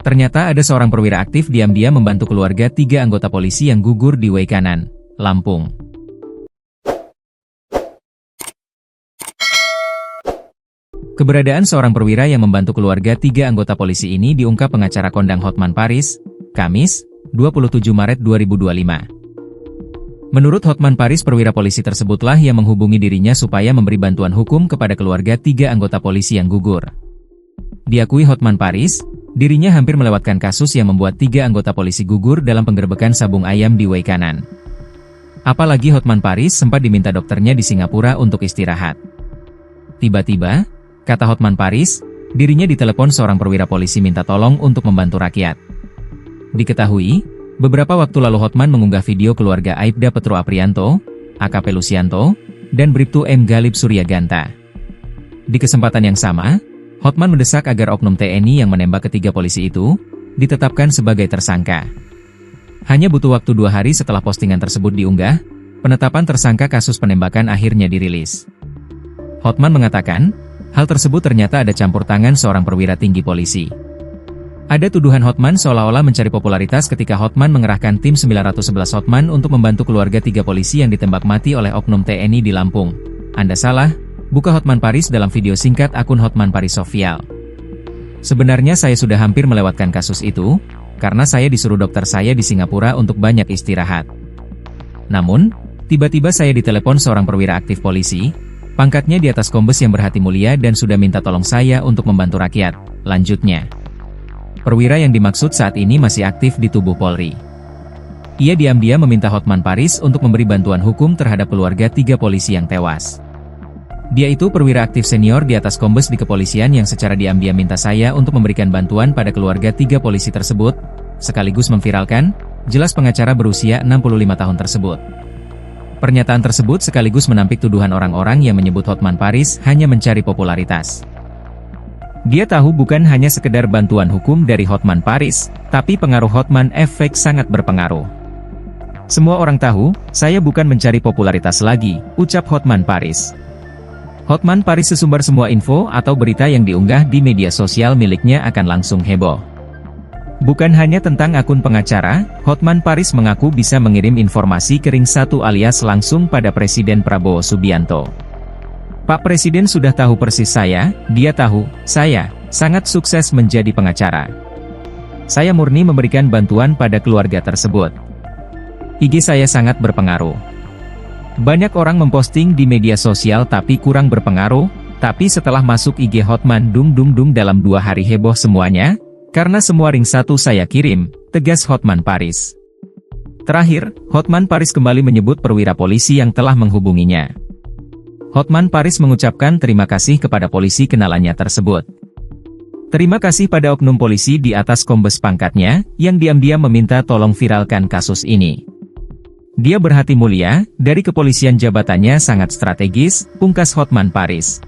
Ternyata ada seorang perwira aktif diam-diam membantu keluarga 3 anggota polisi yang gugur di Waikanan, Lampung. Keberadaan seorang perwira yang membantu keluarga 3 anggota polisi ini diungkap pengacara kondang Hotman Paris, Kamis, 27 Maret 2025. Menurut Hotman Paris, perwira polisi tersebutlah yang menghubungi dirinya supaya memberi bantuan hukum kepada keluarga 3 anggota polisi yang gugur. Diakui Hotman Paris, dirinya hampir melewatkan kasus yang membuat 3 anggota polisi gugur dalam penggerebekan sabung ayam di Waikanan. Apalagi Hotman Paris sempat diminta dokternya di Singapura untuk istirahat. Tiba-tiba, kata Hotman Paris, dirinya ditelepon seorang perwira polisi minta tolong untuk membantu rakyat. Diketahui, beberapa waktu lalu Hotman mengunggah video keluarga Aibda Petro Aprianto, AKP Lusianto, dan Bribtu M. Galib Suryaganta. Di kesempatan yang sama, Hotman mendesak agar oknum TNI yang menembak ketiga polisi itu ditetapkan sebagai tersangka. Hanya butuh waktu 2 hari setelah postingan tersebut diunggah, penetapan tersangka kasus penembakan akhirnya dirilis. Hotman mengatakan, hal tersebut ternyata ada campur tangan seorang perwira tinggi polisi. Ada tuduhan Hotman seolah-olah mencari popularitas ketika Hotman mengerahkan tim 911 Hotman untuk membantu keluarga 3 polisi yang ditembak mati oleh oknum TNI di Lampung. Anda salah. Buka Hotman Paris dalam video singkat akun Hotman Paris Official. Sebenarnya saya sudah hampir melewatkan kasus itu, karena saya disuruh dokter saya di Singapura untuk banyak istirahat. Namun, tiba-tiba saya ditelepon seorang perwira aktif polisi, pangkatnya di atas kombes yang berhati mulia dan sudah minta tolong saya untuk membantu rakyat, lanjutnya. Perwira yang dimaksud saat ini masih aktif di tubuh Polri. Ia diam-diam meminta Hotman Paris untuk memberi bantuan hukum terhadap keluarga 3 polisi yang tewas. Dia itu perwira aktif senior di atas kombes di kepolisian yang secara diam-diam minta saya untuk memberikan bantuan pada keluarga 3 polisi tersebut, sekaligus memviralkan, jelas pengacara berusia 65 tahun tersebut. Pernyataan tersebut sekaligus menampik tuduhan orang-orang yang menyebut Hotman Paris hanya mencari popularitas. Dia tahu bukan hanya sekedar bantuan hukum dari Hotman Paris, tapi pengaruh Hotman efek sangat berpengaruh. Semua orang tahu, saya bukan mencari popularitas lagi, ucap Hotman Paris. Hotman Paris sesumbar semua info atau berita yang diunggah di media sosial miliknya akan langsung heboh. Bukan hanya tentang akun pengacara, Hotman Paris mengaku bisa mengirim informasi ke ring 1 alias langsung pada Presiden Prabowo Subianto. Pak Presiden sudah tahu persis dia tahu, saya sangat sukses menjadi pengacara. Saya murni memberikan bantuan pada keluarga tersebut. IG saya sangat berpengaruh. Banyak orang memposting di media sosial tapi kurang berpengaruh, tapi setelah masuk IG Hotman dung dalam 2 hari heboh semuanya, karena semua ring 1 saya kirim, tegas Hotman Paris. Terakhir, Hotman Paris kembali menyebut perwira polisi yang telah menghubunginya. Hotman Paris mengucapkan terima kasih kepada polisi kenalannya tersebut. Terima kasih pada oknum polisi di atas kombes pangkatnya, yang diam-diam meminta tolong viralkan kasus ini. Dia berhati mulia, dari kepolisian jabatannya sangat strategis, pungkas Hotman Paris.